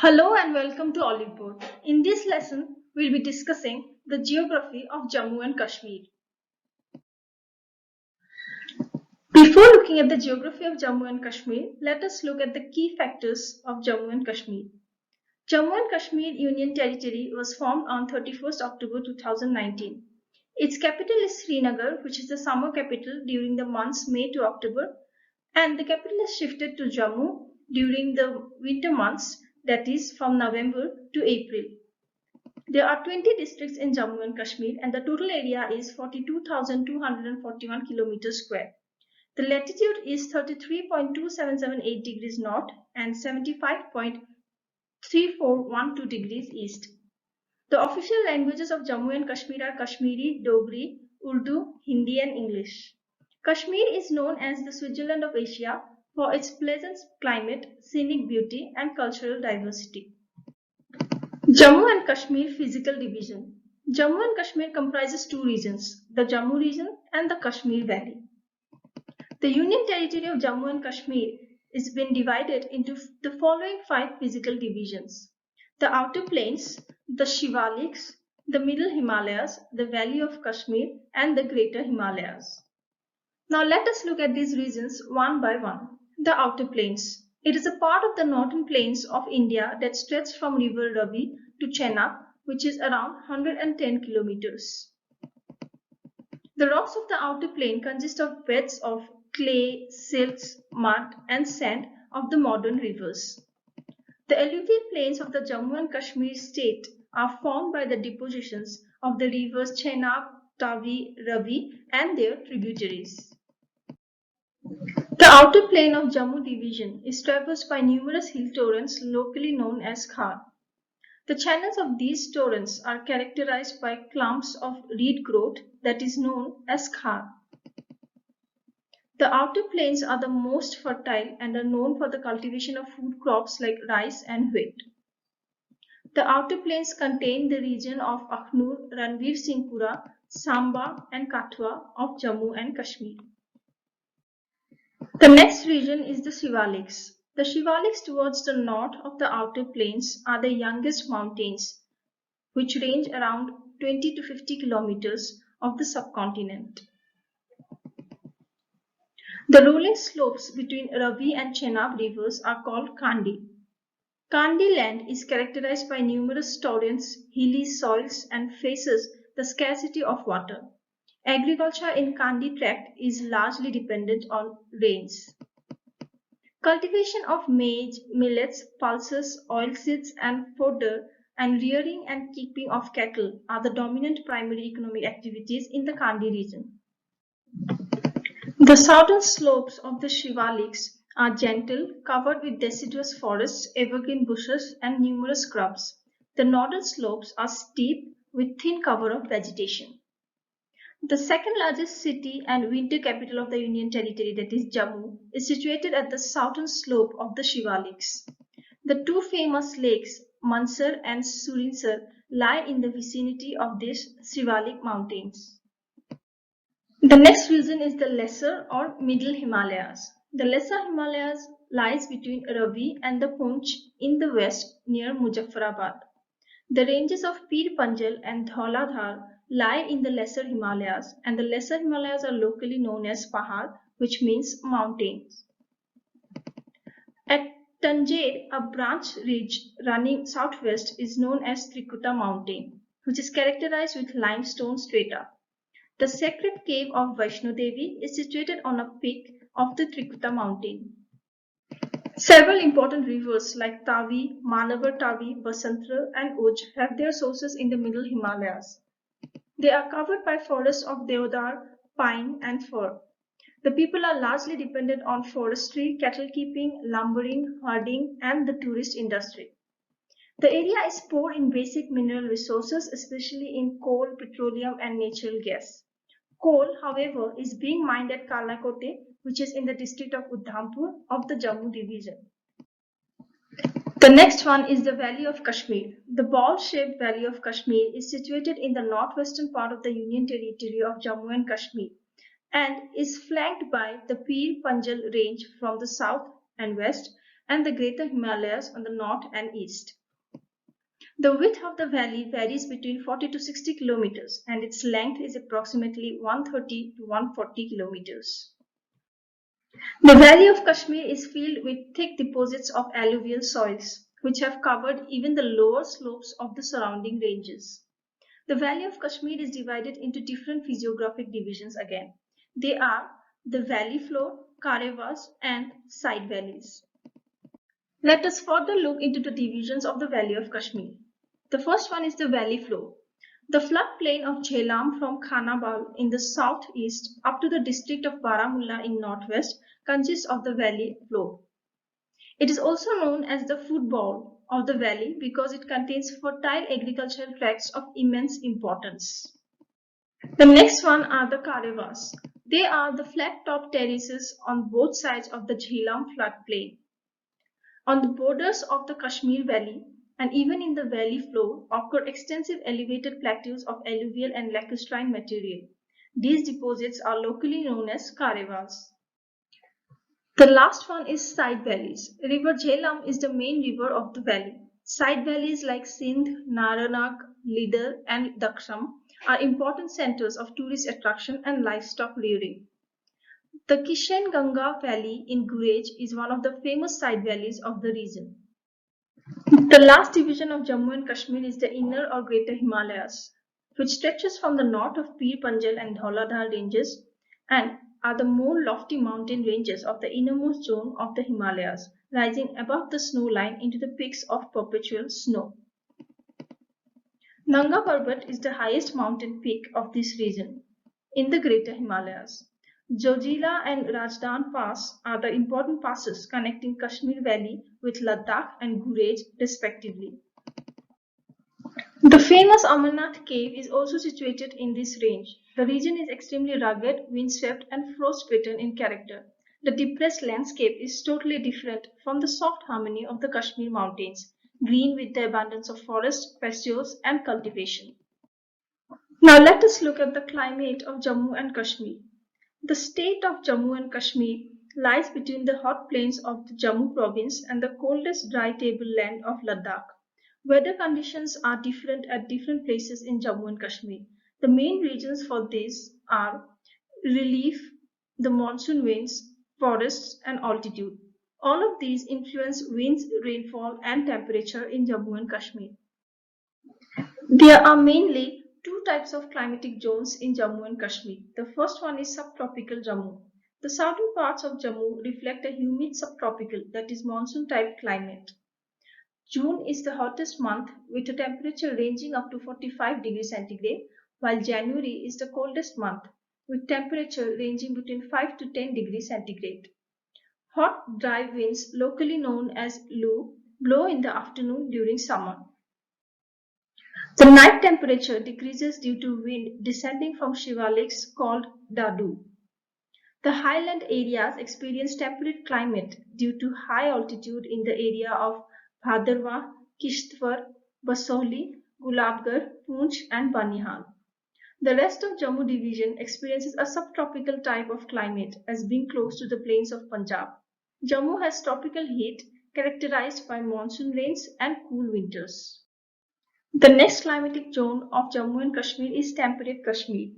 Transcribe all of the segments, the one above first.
Hello and welcome to Olive Board. In this lesson, we'll be discussing the geography of Jammu and Kashmir. Before looking at the geography of Jammu and Kashmir, let us look at the key factors of Jammu and Kashmir. Jammu and Kashmir Union Territory was formed on 31st October 2019. Its capital is Srinagar, which is the summer capital during the months May to October, and the capital is shifted to Jammu during the winter months, that is from November to April. There are 20 districts in Jammu and Kashmir and the total area is 42,241 kilometers square. The latitude is 33.2778 degrees north and 75.3412 degrees east. The official languages of Jammu and Kashmir are Kashmiri, Dogri, Urdu, Hindi and English. Kashmir is known as the Switzerland of Asia for its pleasant climate, scenic beauty and cultural diversity. Jammu and Kashmir physical division. Jammu and Kashmir comprises two regions, the Jammu region and the Kashmir Valley. The Union Territory of Jammu and Kashmir is been divided into the following five physical divisions: the Outer Plains, the Shivaliks, the Middle Himalayas, the Valley of Kashmir and the Greater Himalayas. Now let us look at these regions one by one. The Outer Plains. It is a part of the northern plains of India that stretch from River Ravi to Chenab, which is around 110 kilometers. The rocks of the outer plain consist of beds of clay, silts, mud and sand of the modern rivers. The alluvial plains of the Jammu and Kashmir state are formed by the depositions of the rivers Chenab, Tavi, Ravi and their tributaries. The outer plain of Jammu division is traversed by numerous hill torrents locally known as Khar. The channels of these torrents are characterized by clumps of reed growth that is known as khar. The outer plains are the most fertile and are known for the cultivation of food crops like rice and wheat. The outer plains contain the region of Akhnur, Ranveer Singhpura, Samba and Kathua of Jammu and Kashmir. The next region is the Shivaliks. The Shivaliks towards the north of the outer plains are the youngest mountains, which range around 20 to 50 kilometers of the subcontinent. The rolling slopes between Ravi and Chenab rivers are called Kandi. Kandi land is characterized by numerous torrents, hilly soils and faces the scarcity of water. Agriculture in Kandi tract is largely dependent on rains. Cultivation of maize, millets, pulses, oilseeds and fodder and rearing and keeping of cattle are the dominant primary economic activities in the Kandi region. The southern slopes of the Shivaliks are gentle, covered with deciduous forests, evergreen bushes and numerous scrubs. The northern slopes are steep with thin cover of vegetation. The second largest city and winter capital of the Union Territory, that is Jammu, is situated at the southern slope of the Shivaliks. The two famous lakes, Mansar and Surinsar, lie in the vicinity of these Shivalik mountains. The next region is the Lesser or Middle Himalayas. The Lesser Himalayas lies between Ravi and the Poonch in the west near Muzaffarabad. The ranges of Pir Panjal and Dhauladhar lie in the Lesser Himalayas, and the Lesser Himalayas are locally known as Pahad, which means mountains. At Tanjer, a branch ridge running southwest is known as Trikuta Mountain, which is characterized with limestone strata. The sacred cave of Vaishno Devi is situated on a peak of the Trikuta mountain. Several important rivers like Tavi, Manavar Tavi, Basantra and Uj have their sources in the middle Himalayas. They are covered by forests of deodar, pine and fir. The people are largely dependent on forestry, cattle keeping, lumbering, herding and the tourist industry. The area is poor in basic mineral resources, especially in coal, petroleum and natural gas. Coal, however, is being mined at Kalakote, which is in the district of Udhampur of the Jammu division. The next one is the Valley of Kashmir. The ball-shaped Valley of Kashmir is situated in the northwestern part of the Union Territory of Jammu and Kashmir and is flanked by the Pir Panjal range from the south and west, and the Greater Himalayas on the north and east. The width of the valley varies between 40 to 60 kilometers and its length is approximately 130 to 140 kilometers. The Valley of Kashmir is filled with thick deposits of alluvial soils, which have covered even the lower slopes of the surrounding ranges. The Valley of Kashmir is divided into different physiographic divisions again. They are the valley floor, karevas, and side valleys. Let us further look into the divisions of the Valley of Kashmir. The first one is the valley floor. The floodplain of Jhelum from Khanabal in the southeast up to the district of Baramulla in northwest consists of the valley floor. It is also known as the football of the valley because it contains fertile agricultural tracts of immense importance. The next one are the karevas. They are the flat-top terraces on both sides of the Jhelum floodplain. On the borders of the Kashmir Valley and even in the valley floor occur extensive elevated plateaus of alluvial and lacustrine material. These deposits are locally known as karevas. The last one is side valleys. River Jhelum is the main river of the valley. Side valleys like Sindh, Naranag, Lidar and Daksham are important centers of tourist attraction and livestock rearing. The Kishan Ganga Valley in Gurej is one of the famous side valleys of the region. The last division of Jammu and Kashmir is the inner or greater Himalayas, which stretches from the north of Pir Panjal and Dhauladhar ranges and are the more lofty mountain ranges of the innermost zone of the Himalayas, rising above the snow line into the peaks of perpetual snow. Nanga Parbat is the highest mountain peak of this region in the greater Himalayas. Zojila and Rajdan Pass are the important passes connecting Kashmir Valley with Ladakh and Gurej respectively. The famous Amarnath cave is also situated in this range. The region is extremely rugged, windswept and frostbitten in character. The depressed landscape is totally different from the soft harmony of the Kashmir mountains, green with the abundance of forest, pastures and cultivation. Now let us look at the climate of Jammu and Kashmir. The state of Jammu and Kashmir lies between the hot plains of the Jammu province and the coldest dry tableland of Ladakh. Weather conditions are different at different places in Jammu and Kashmir. The main reasons for this are relief, the monsoon winds, forests and altitude. All of these influence winds, rainfall and temperature in Jammu and Kashmir. There are mainly two types of climatic zones in Jammu and Kashmir. The first one is subtropical Jammu. The southern parts of Jammu reflect a humid subtropical, that is monsoon type climate. June is the hottest month with a temperature ranging up to 45 degrees centigrade, while January is the coldest month with temperature ranging between 5 to 10 degrees centigrade. Hot, dry winds, locally known as Lu, blow in the afternoon during summer. The night temperature decreases due to wind descending from shivaliks called Dadu. The highland areas experience temperate climate due to high altitude in the area of Bhadarwah, Kishtwar, Basoli, Gulabgarh, Poonch and Banihal. The rest of Jammu division experiences a subtropical type of climate as being close to the plains of Punjab. Jammu has tropical heat characterized by monsoon rains and cool winters. The next climatic zone of Jammu and Kashmir is temperate Kashmir.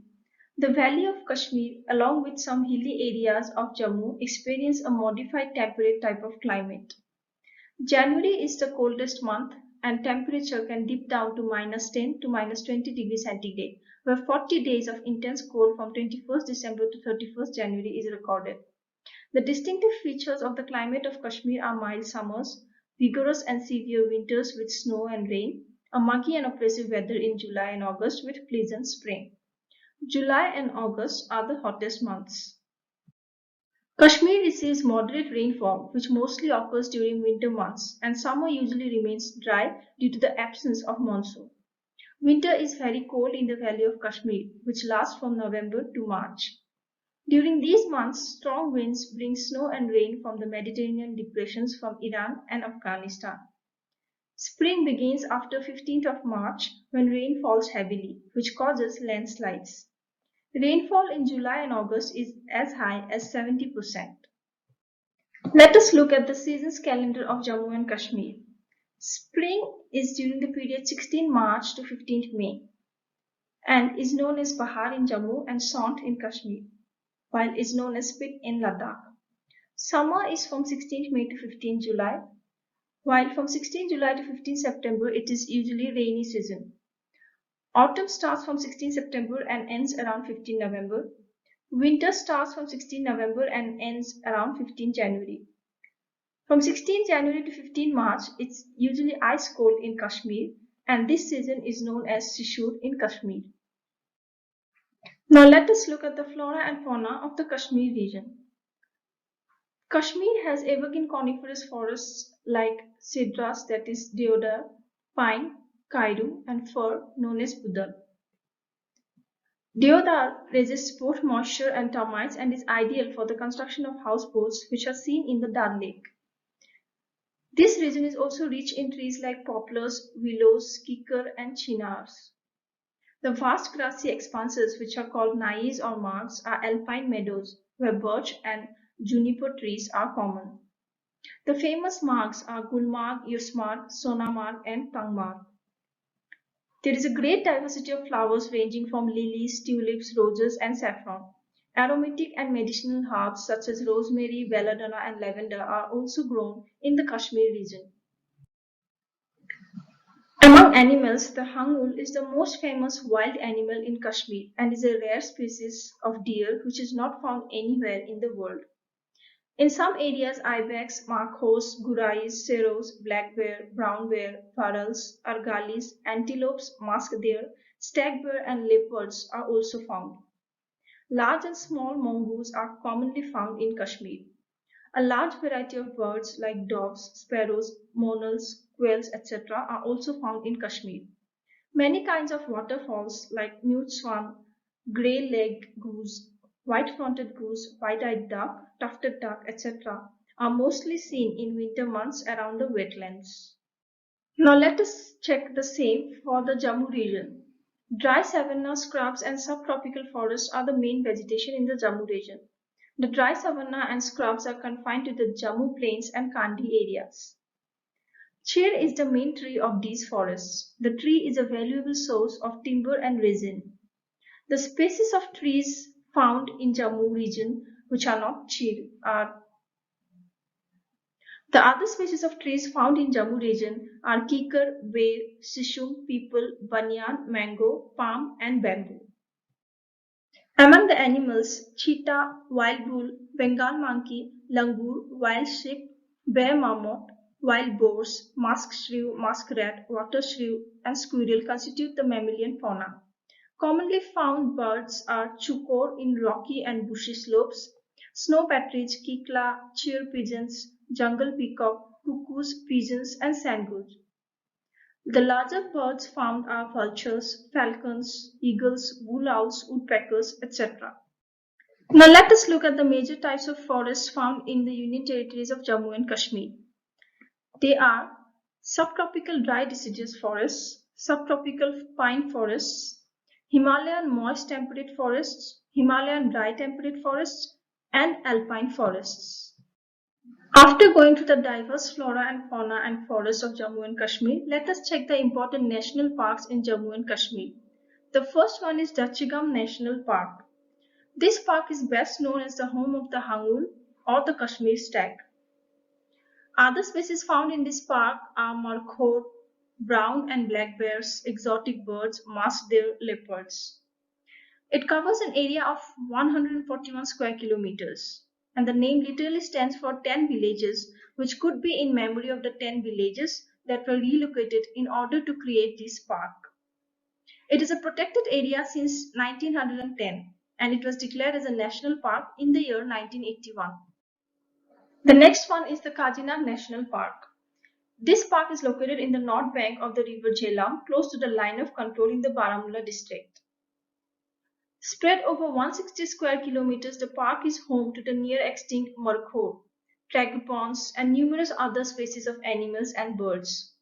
The valley of Kashmir, along with some hilly areas of Jammu, experience a modified temperate type of climate. January is the coldest month and temperature can dip down to -10 to -20 degrees centigrade, where 40 days of intense cold from 21st December to 31st January is recorded. The distinctive features of the climate of Kashmir are mild summers, vigorous and severe winters with snow and rain, a muggy and oppressive weather in July and August with pleasant spring. July and August are the hottest months. Kashmir receives moderate rainfall, which mostly occurs during winter months, and summer usually remains dry due to the absence of monsoon. Winter is very cold in the valley of Kashmir, which lasts from November to March. During these months, strong winds bring snow and rain from the Mediterranean depressions from Iran and Afghanistan. Spring begins after 15th of March when rain falls heavily, which causes landslides. Rainfall in July and August is as high as 70%. Let us look at the seasons calendar of Jammu and Kashmir. Spring is during the period 16 March to 15th May and is known as Bahar in Jammu and Sant in Kashmir, while is known as Spit in Ladakh. Summer is from 16th May to 15th July, while from 16th July to 15th September it is usually rainy season. Autumn starts from 16th September and ends around 15th November. Winter starts from 16th November and ends around 15th January. From 16th January to 15th March, it's usually ice cold in Kashmir, and this season is known as Shishur in Kashmir. Now let us look at the flora and fauna of the Kashmir region. Kashmir has evergreen coniferous forests like cedars, that is deodar, pine, kairu, and fir known as budal. Deodar resists both moisture and termites and is ideal for the construction of houseboats which are seen in the Dal Lake. This region is also rich in trees like poplars, willows, kikar, and chinars. The vast grassy expanses, which are called nais or margs, are alpine meadows where birch and juniper trees are common. The famous margs are Gulmarg, Yusmarg, Sonamarg, and Tangmarg. There is a great diversity of flowers ranging from lilies, tulips, roses, and saffron. Aromatic and medicinal herbs such as rosemary, belladonna, and lavender are also grown in the Kashmir region. Among animals, the hangul is the most famous wild animal in Kashmir and is a rare species of deer which is not found anywhere in the world. In some areas, ibex, markhos, gurais, serows, black bear, brown bear, varals, argalis, antelopes, musk deer, stag bear, and leopards are also found. Large and small mongoose are commonly found in Kashmir. A large variety of birds like doves, sparrows, monals, quails, etc. are also found in Kashmir. Many kinds of waterfalls like mute swan, grey-legged goose, white-fronted goose, white-eyed duck, tufted duck, etc. are mostly seen in winter months around the wetlands. Now let us check the same for the Jammu region. Dry savanna, scrubs and subtropical forests are the main vegetation in the Jammu region. The dry savanna and scrubs are confined to the Jammu plains and Kandi areas. Cher is the main tree of these forests. The tree is a valuable source of timber and resin. The species of trees found in Jammu region which are not cher are the other species of trees found in Jammu region are kikar, bear, sisum, peepal, banyan, mango, palm and bamboo. Among the animals, cheetah, wild bull, Bengal monkey, langur, wild sheep, bear marmot, wild boars, musk shrew, muskrat, water shrew, and squirrel constitute the mammalian fauna. Commonly found birds are chukor in rocky and bushy slopes, snow partridge, kikla, cheer pigeons, jungle peacock, cuckoos, pigeons, and sandgoose. The larger birds found are vultures, falcons, eagles, wool owls, woodpeckers, etc. Now let us look at the major types of forests found in the Union Territories of Jammu and Kashmir. They are subtropical dry deciduous forests, subtropical pine forests, Himalayan moist temperate forests, Himalayan dry temperate forests, and alpine forests. After going through the diverse flora and fauna and forests of Jammu and Kashmir, let us check the important national parks in Jammu and Kashmir. The first one is Dachigam National Park. This park is best known as the home of the hangul or the Kashmir stag. Other species found in this park are markhor, brown and black bears, exotic birds, musk deer, leopards. It covers an area of 141 square kilometers, and the name literally stands for 10 villages, which could be in memory of the 10 villages that were relocated in order to create this park. It is a protected area since 1910, and it was declared as a national park in the year 1981. The next one is the Kajinag National Park. This park is located in the north bank of the river Jhelum, close to the line of control in the Baramulla district. Spread over 160 square kilometers, the park is home to the near extinct markhor, tragopans, and numerous other species of animals and birds.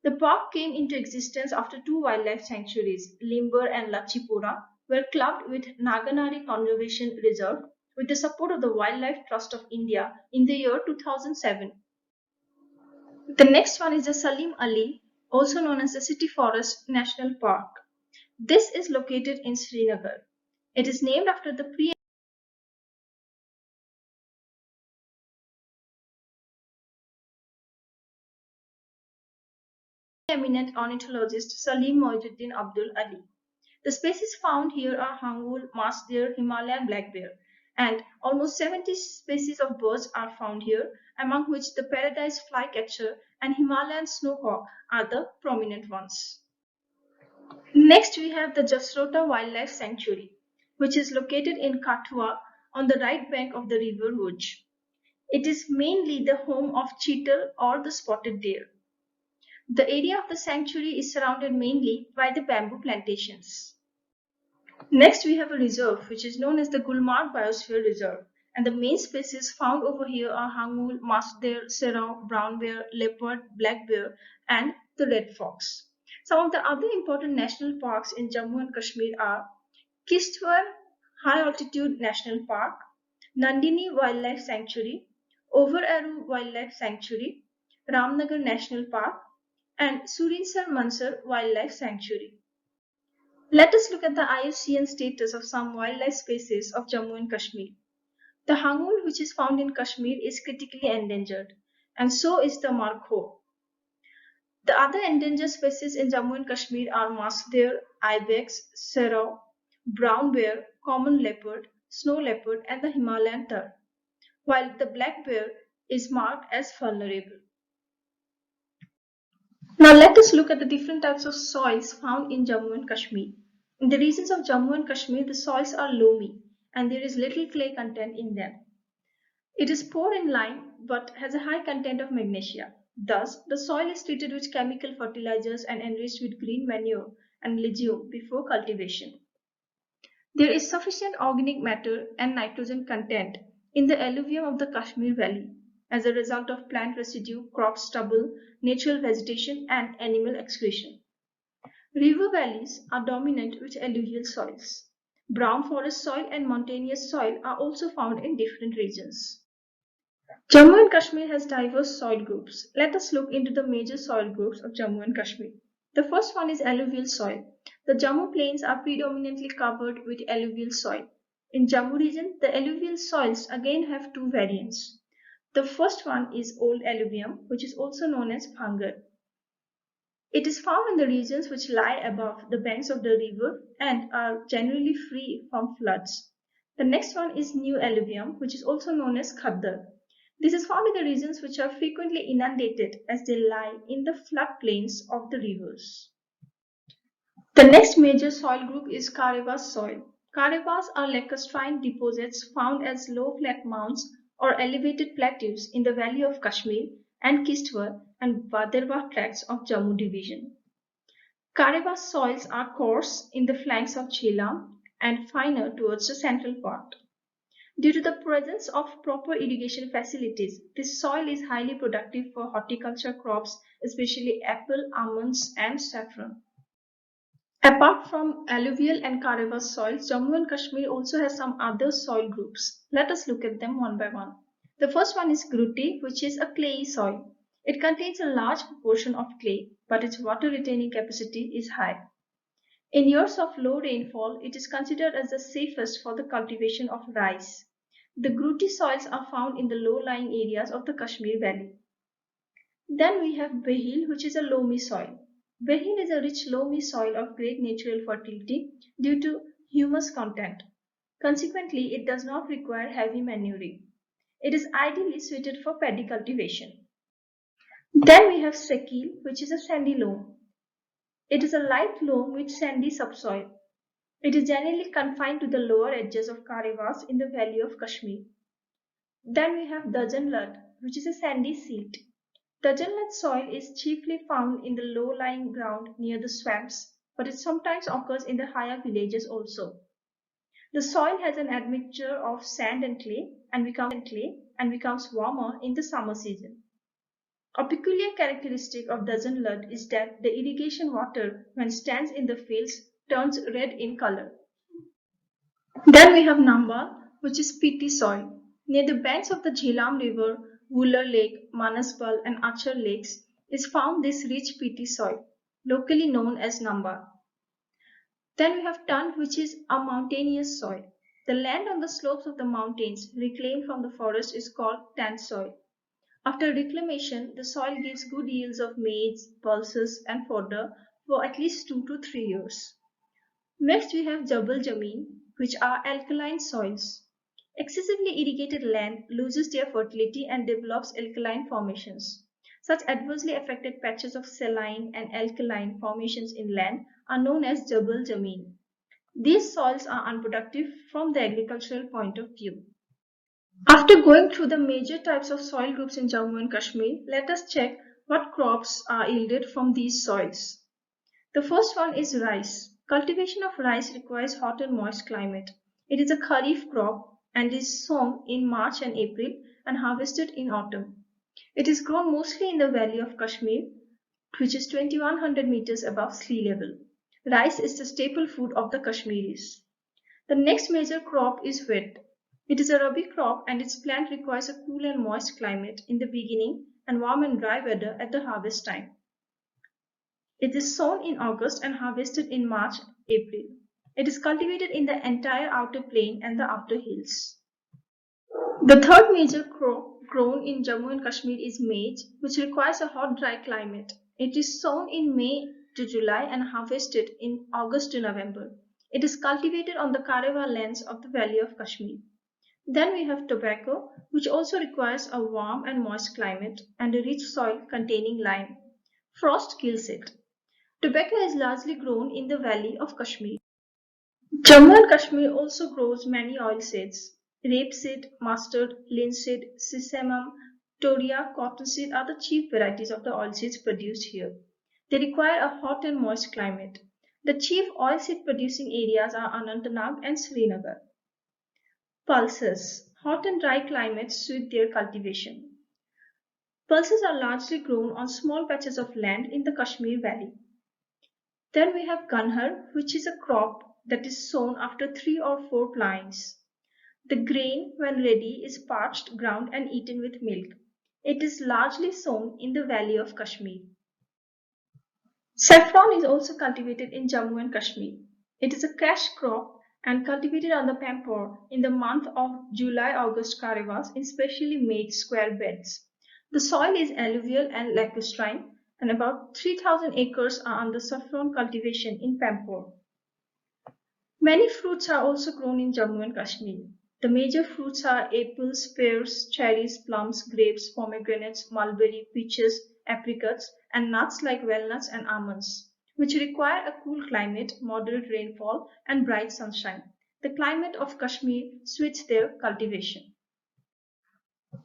The park came into existence after two wildlife sanctuaries, Limber and Lachipura, were clubbed with Naganari Conservation Reserve with the support of the Wildlife Trust of India in the year 2007. The next one is the Salim Ali, also known as the City Forest National Park. This is located in Srinagar. It is named after the eminent ornithologist Salim Moinuddin Abdul Ali. The species found here are hangul, masked deer, Himalayan black bear, and almost 70 species of birds are found here, among which the paradise flycatcher and Himalayan snowhawk are the prominent ones. Next, we have the Jasrota Wildlife Sanctuary, which is located in Kathua on the right bank of the river Vuj. It is mainly the home of cheetal or the spotted deer. The area of the sanctuary is surrounded mainly by the bamboo plantations. Next, we have a reserve which is known as the Gulmarg Biosphere Reserve, and the main species found over here are hangul, masked deer, serau, brown bear, leopard, black bear, and the red fox. Some of the other important national parks in Jammu and Kashmir are Kishtwar High Altitude National Park, Nandini Wildlife Sanctuary, Over-Aru Wildlife Sanctuary, Ramnagar National Park, and Surinsar Mansar Wildlife Sanctuary. Let us look at the IUCN status of some wildlife species of Jammu and Kashmir. The hangul, which is found in Kashmir, is critically endangered, and so is the markho. The other endangered species in Jammu and Kashmir are masked deer, ibex, serau, brown bear, common leopard, snow leopard, and the Himalayan tahr, while the black bear is marked as vulnerable. Now let us look at the different types of soils found in Jammu and Kashmir. In the regions of Jammu and Kashmir, the soils are loamy and there is little clay content in them. It is poor in lime but has a high content of magnesia. Thus, the soil is treated with chemical fertilizers and enriched with green manure and legume before cultivation. There is sufficient organic matter and nitrogen content in the alluvium of the Kashmir Valley as a result of plant residue, crop stubble, natural vegetation, and animal excretion. River valleys are dominant with alluvial soils. Brown forest soil and mountainous soil are also found in different regions. Jammu and Kashmir has diverse soil groups. Let us look into the major soil groups of Jammu and Kashmir. The first one is alluvial soil. The Jammu plains are predominantly covered with alluvial soil. In Jammu region, the alluvial soils again have two variants. The first one is old alluvium, which is also known as bhangar. It is found in the regions which lie above the banks of the river and are generally free from floods. The next one is new alluvium, which is also known as khaddar. This is found in the regions which are frequently inundated as they lie in the floodplains of the rivers. The next major soil group is Karewas soil. Karewas are lacustrine deposits found as low flat mounds or elevated plateaus in the valley of Kashmir and Kishtwar and Bhaderwah tracts of Jammu division. Karewas soils are coarse in the flanks of Jhelum and finer towards the central part. Due to the presence of proper irrigation facilities, this soil is highly productive for horticulture crops, especially apple, almonds, and saffron. Apart from alluvial and Karewas soils, Jammu and Kashmir also has some other soil groups. Let us look at them one by one. The first one is Gruti, which is a clayey soil. It contains a large proportion of clay, but its water retaining capacity is high. In years of low rainfall, it is considered as the safest for the cultivation of rice. The Gruti soils are found in the low-lying areas of the Kashmir Valley. Then we have Behil, which is a loamy soil. Behil is a rich loamy soil of great natural fertility due to humus content. Consequently, it does not require heavy manuring. It is ideally suited for paddy cultivation. Then we have Sekil, which is a sandy loam. It is a light loam with sandy subsoil. It is generally confined to the lower edges of Karewas in the valley of Kashmir. Then we have Dajan Lat, which is a sandy silt. Dajan Lat soil is chiefly found in the low-lying ground near the swamps, but it sometimes occurs in the higher villages also. The soil has an admixture of sand and clay and becomes warmer in the summer season. A peculiar characteristic of Dajan Lat is that the irrigation water, when stands in the fields, turns red in color. Then we have Nambal, which is peaty soil. Near the banks of the Jhelum River, Wular Lake, Manasbal, and Achar lakes is found this rich peaty soil, locally known as Namba. Then we have Tund, which is a mountainous soil. The land on the slopes of the mountains reclaimed from the forest is called tan soil. After reclamation, the soil gives good yields of maize, pulses, and fodder for at least 2 to 3 years. Next, we have Jabal Jameen, which are alkaline soils. Excessively irrigated land loses their fertility and develops alkaline formations. Such adversely affected patches of saline and alkaline formations in land are known as Jabal Jameen. These soils are unproductive from the agricultural point of view. After going through the major types of soil groups in Jammu and Kashmir, let us check what crops are yielded from these soils. The first one is rice. Cultivation of rice requires hot and moist climate. It is a kharif crop and is sown in March and April and harvested in autumn. It is grown mostly in the valley of Kashmir, which is 2100 meters above sea level. Rice is the staple food of the Kashmiris. The next major crop is wheat. It is a rabi crop and its plant requires a cool and moist climate in the beginning and warm and dry weather at the harvest time. It is sown in August and harvested in March-April. It is cultivated in the entire outer plain and the outer hills. The third major crop grown in Jammu and Kashmir is maize, which requires a hot, dry climate. It is sown in May to July and harvested in August to November. It is cultivated on the Karewa lands of the Valley of Kashmir. Then we have tobacco, which also requires a warm and moist climate and a rich soil containing lime. Frost kills it. Tobacco is largely grown in the Valley of Kashmir. Jammu and Kashmir also grows many oilseeds. Rapeseed, mustard, linseed, sesamum, toria, cottonseed are the chief varieties of the oilseeds produced here. They require a hot and moist climate. The chief oilseed producing areas are Anantnag and Srinagar. Pulses. Hot and dry climates suit their cultivation. Pulses are largely grown on small patches of land in the Kashmir Valley. Then we have Ganhar, which is a crop that is sown after 3 or 4 plowings. The grain, when ready, is parched, ground and eaten with milk. It is largely sown in the Valley of Kashmir. Saffron is also cultivated in Jammu and Kashmir. It is a cash crop and cultivated on the Pampore in the month of July-August Karewas in specially made square beds. The soil is alluvial and lacustrine, and about 3,000 acres are under saffron cultivation in Pampore. Many fruits are also grown in Jammu and Kashmir. The major fruits are apples, pears, cherries, plums, grapes, pomegranates, mulberry, peaches, apricots, and nuts like walnuts and almonds, which require a cool climate, moderate rainfall, and bright sunshine. The climate of Kashmir suits their cultivation.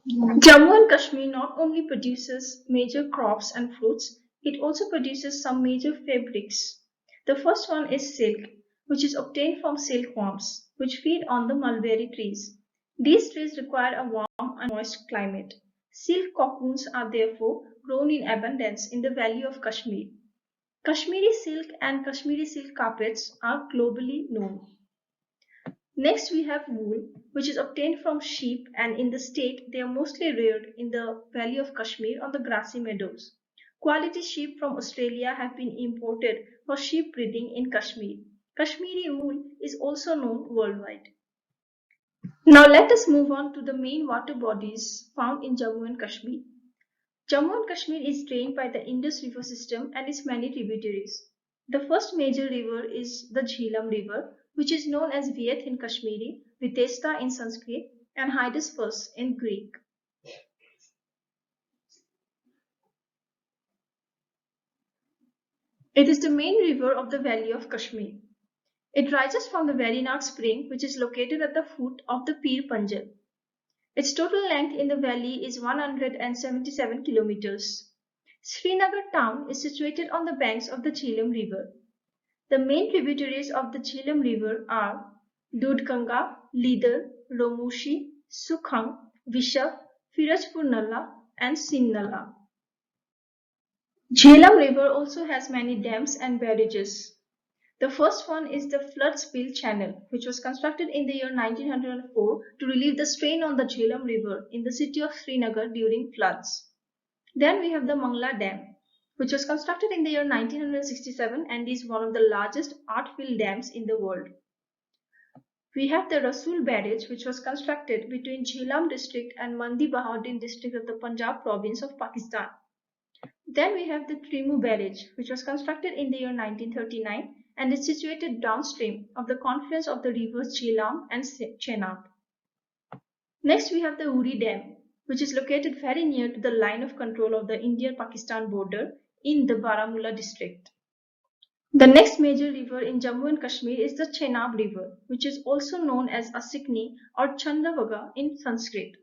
Jammu and Kashmir not only produces major crops and fruits, it also produces some major fabrics. The first one is silk, which is obtained from silkworms, which feed on the mulberry trees. These trees require a warm and moist climate. Silk cocoons are therefore grown in abundance in the Valley of Kashmir. Kashmiri silk and Kashmiri silk carpets are globally known. Next we have wool, which is obtained from sheep, and in the state they are mostly reared in the Valley of Kashmir on the grassy meadows. Quality sheep from Australia have been imported for sheep breeding in Kashmir. Kashmiri wool is also known worldwide. Now let us move on to the main water bodies found in Jammu and Kashmir. Jammu and Kashmir is drained by the Indus River system and its many tributaries. The first major river is the Jhelum River, which is known as Vieth in Kashmiri, Vitesta in Sanskrit, and Hydaspes in Greek. It is the main river of the Valley of Kashmir. It rises from the Verinag spring, which is located at the foot of the Pir Panjal. Its total length in the valley is 177 kilometers. Srinagar town is situated on the banks of the Jhelum River. The main tributaries of the Jhelum River are Dudhganga, Lidar, Romushi, Sukhang, Vishak, Firajpur Nalla, and Sin Nalla. Jhelum River also has many dams and barrages. The first one is the flood spill channel, which was constructed in the year 1904 to relieve the strain on the Jhelum River in the city of Srinagar during floods. Then we have the Mangla Dam, which was constructed in the year 1967 and is one of the largest art-filled dams in the world. We have the Rasool Barrage, which was constructed between Jhelum district and Mandi Bahauddin district of the Punjab province of Pakistan. Then we have the Trimu Barrage, which was constructed in the year 1939 and is situated downstream of the confluence of the rivers Jhelum and Chenab. Next we have the Uri Dam, which is located very near to the line of control of the India-Pakistan border in the Baramulla district. The next major river in Jammu and Kashmir is the Chenab River, which is also known as Asikni or Chandavaga in Sanskrit.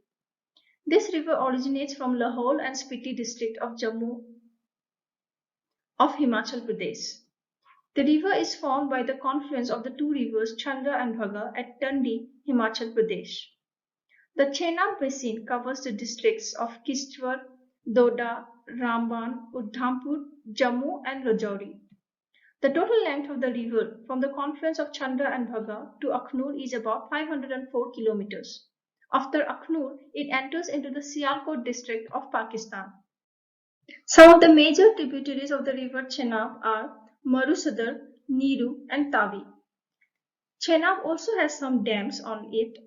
This river originates from Lahore and Spiti district of Jammu of Himachal Pradesh. The river is formed by the confluence of the two rivers Chandra and Bhaga at Dandi, Himachal Pradesh. The Chenab basin covers the districts of Kishtwar, Doda, Ramban, Udhampur, Jammu and Rajouri. The total length of the river from the confluence of Chandra and Bhaga to Akhnur is about 504 kilometers. After Akhnur, it enters into the Sialkot district of Pakistan. Some of the major tributaries of the river Chenab are Marusadar, Niru and Tavi. Chenab also has some dams on it.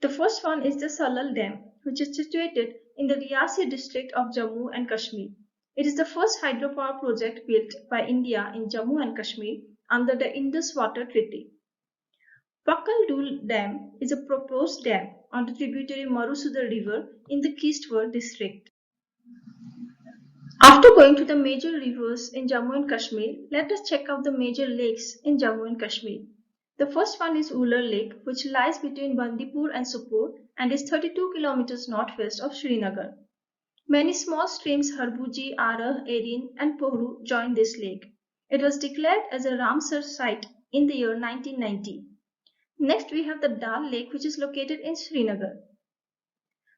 The first one is the Salal Dam, which is situated in the Riyasi district of Jammu and Kashmir. It is the first hydropower project built by India in Jammu and Kashmir under the Indus Water Treaty. Pakal Dul Dam is a proposed dam on the tributary Marusudar River in the Kishtwar district. After going to the major rivers in Jammu and Kashmir, let us check out the major lakes in Jammu and Kashmir. The first one is Ular Lake, which lies between Bandipur and Sopore and is 32 kilometers northwest of Srinagar. Many small streams Harbuji, Arah, Erin and Pohru join this lake. It was declared as a Ramsar site in the year 1990. Next we have the Dal Lake, which is located in Srinagar.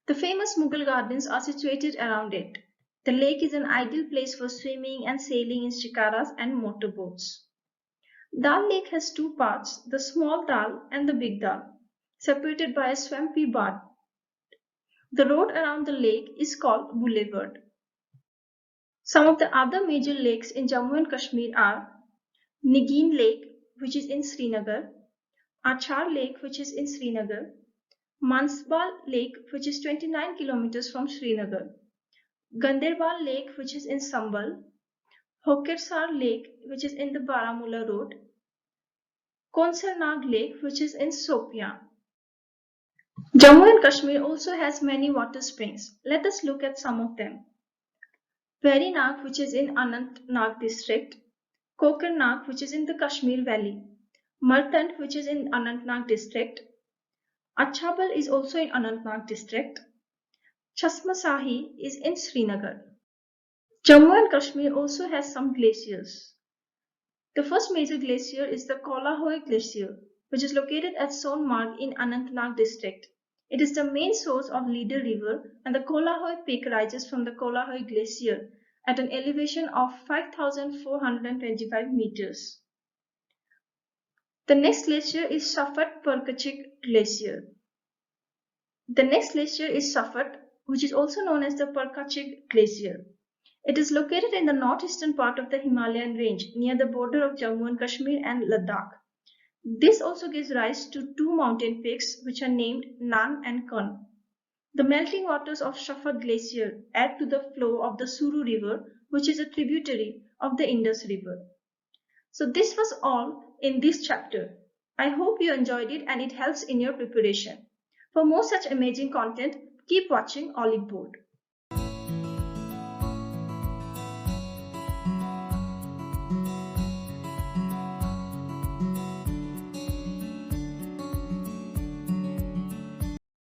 The famous Mughal gardens are situated around it. The lake is an ideal place for swimming and sailing in shikaras and motorboats. Dal Lake has two parts, the small Dal and the big Dal, separated by a swampy bard. The road around the lake is called Boulevard. Some of the other major lakes in Jammu and Kashmir are Nigin Lake, which is in Srinagar, Achar Lake, which is in Srinagar, Mansbal Lake, which is 29 kilometers from Srinagar, Ganderbal Lake, which is in Sambal, Hokersar Lake, which is in the Baramulla Road, Konsarnag Lake, which is in Sopian. Jammu and Kashmir also has many water springs. Let us look at some of them. Verinag, which is in Anantnag district, Kokarnag, which is in the Kashmir Valley, Martand, which is in Anantnag district, Achabal is also in Anantnag district, Chasmasahi is in Srinagar. Jammu and Kashmir also has some glaciers. The first major glacier is the Kolahoi Glacier, which is located at Sonmarg in Anantnag district. It is the main source of Leader River, and the Kolahoi peak rises from the Kolahoi Glacier at an elevation of 5,425 meters. The next glacier is Safat Perkachik Glacier. The next glacier is Safat, which is also known as the Perkachik Glacier. It is located in the northeastern part of the Himalayan range near the border of Jammu and Kashmir and Ladakh. This also gives rise to two mountain peaks which are named Nan and Kan. The melting waters of Shafat Glacier add to the flow of the Suru River, which is a tributary of the Indus River. So this was all in this chapter. I hope you enjoyed it and it helps in your preparation. For more such amazing content, keep watching Olive Board.